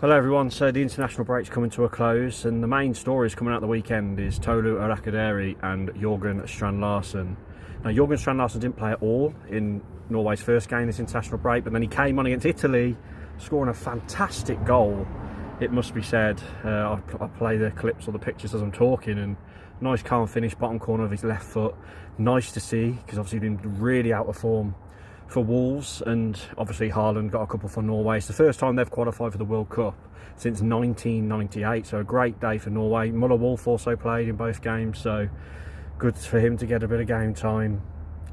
Hello everyone, so the international break's coming to a close and the main stories coming out the weekend is Tolu, Arokodare and Jorgen, Strand Larsen. Now Jorgen Strand Larsen didn't play at all in Norway's first game this international break, but then he came on against Italy, scoring a fantastic goal, it must be said. I'll play the clips or the pictures as I'm talking, and nice calm finish, bottom corner of his left foot. Nice to see, because obviously he's been really out of form for Wolves, and obviously Haaland got a couple for Norway. It's the first time they've qualified for the World Cup since 1998, so a great day for Norway. Muller-Wolf also played in both games, so good for him to get a bit of game time.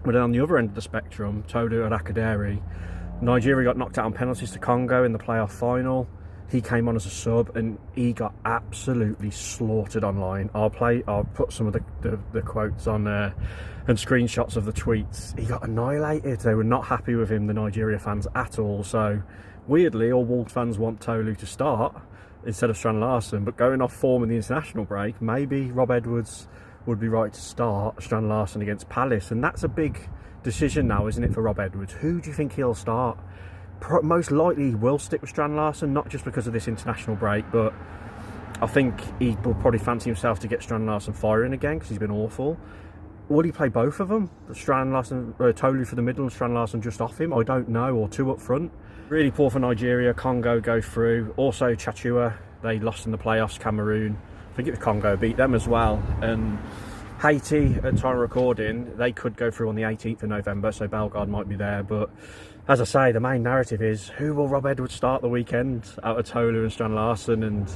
But then on the other end of the spectrum, Tolu and Arokodare, Nigeria got knocked out on penalties to Congo in the playoff final. He came on as a sub and he got absolutely slaughtered online. I'll put some of the quotes on there and screenshots of the tweets. He got annihilated. They were not happy with him, the Nigeria fans, at all. So weirdly, all Wolves fans want Tolu to start instead of Strand Larsen, but going off form in the international break, maybe Rob Edwards would be right to start Strand Larsen against Palace. And that's a big decision now, isn't it, for Rob Edwards? Who do you think he'll start? Most likely he will stick with Strand Larsen, not just because of this international break, but I think he will probably fancy himself to get Strand Larsen firing again because he's been awful. Will he play both of them? Strand Larsen, Tolu for the middle and Strand Larsen just off him? I don't know, or two up front. Really poor for Nigeria. Congo go through. Also Chachua, they lost in the playoffs. Cameroon, I think it was Congo, beat them as well. And Haiti, at time of recording, they could go through on the 18th of November, so Bellegarde might be there. But as I say, the main narrative is, who will Rob Edwards start the weekend out of Tolu and Strand Larsen? And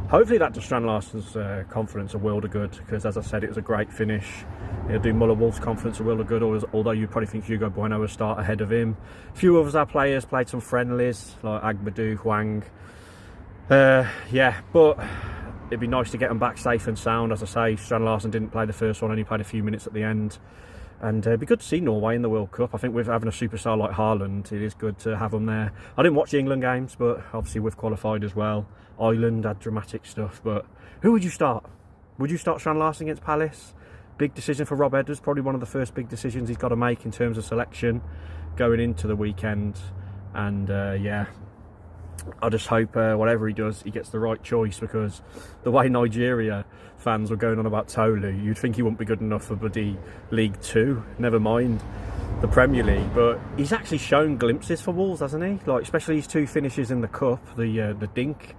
hopefully that does Strand Larsen's confidence a world of good, because as I said, it was a great finish. It'll do Muller-Wolf's confidence a world of good, although you probably think Hugo Bueno will start ahead of him. A few others, our players, played some friendlies, like Agbadu, Hwang. Yeah, but it'd be nice to get them back safe and sound. As I say, Strand Larsen didn't play the first one, only played a few minutes at the end. And it'd be good to see Norway in the World Cup. I think with having a superstar like Haaland, it is good to have them there. I didn't watch the England games, but obviously we've qualified as well. Ireland had dramatic stuff, but who would you start? Would you start Strand Larsen against Palace? Big decision for Rob Edwards, probably one of the first big decisions he's got to make in terms of selection going into the weekend. And yeah, I just hope whatever he does, he gets the right choice, because the way Nigeria fans were going on about Tolu, you'd think he wouldn't be good enough for bloody League 2, never mind the Premier League. But he's actually shown glimpses for Wolves, hasn't he? Like, especially his two finishes in the Cup, the dink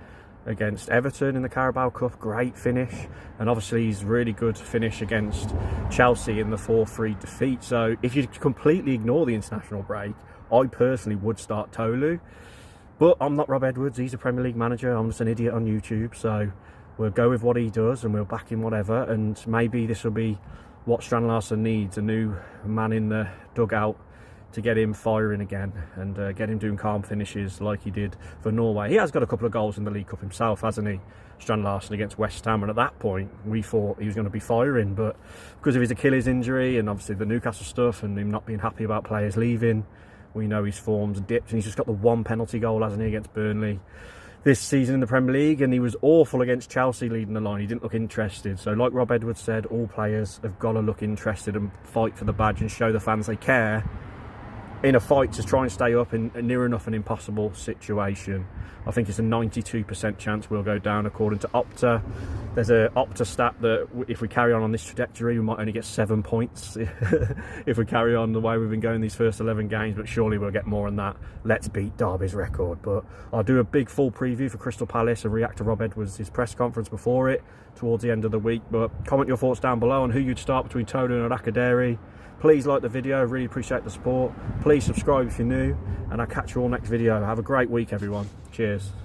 against Everton in the Carabao Cup, great finish, and obviously he's really good finish against Chelsea in the 4-3 defeat. So if you completely ignore the international break, I personally would start Tolu. But I'm not Rob Edwards, he's a Premier League manager, I'm just an idiot on YouTube, so we'll go with what he does and we'll back him whatever, and maybe this will be what Strand Larsen needs, a new man in the dugout to get him firing again and get him doing calm finishes like he did for Norway. He has got a couple of goals in the League Cup himself, hasn't he? Strand Larsen against West Ham, and at that point we thought he was going to be firing, but because of his Achilles injury and obviously the Newcastle stuff and him not being happy about players leaving, we know his form's dipped, and he's just got the one penalty goal, hasn't he, against Burnley this season in the Premier League, and he was awful against Chelsea leading the line. He didn't look interested. So like Rob Edwards said, all players have got to look interested and fight for the badge and show the fans they care in a fight to try and stay up in near enough an impossible situation. I think it's a 92% chance we'll go down according to Opta. There's a Opta stat that if we carry on this trajectory, we might only get 7 points if we carry on the way we've been going these first 11 games, but surely we'll get more than that. Let's beat Derby's record. But I'll do a big full preview for Crystal Palace and react to Rob Edwards' his press conference before it towards the end of the week. But comment your thoughts down below on who you'd start between Tolu and Arokodare. Please like the video, really appreciate the support. Please subscribe if you're new, and I'll catch you all next video. Have a great week, everyone. Cheers.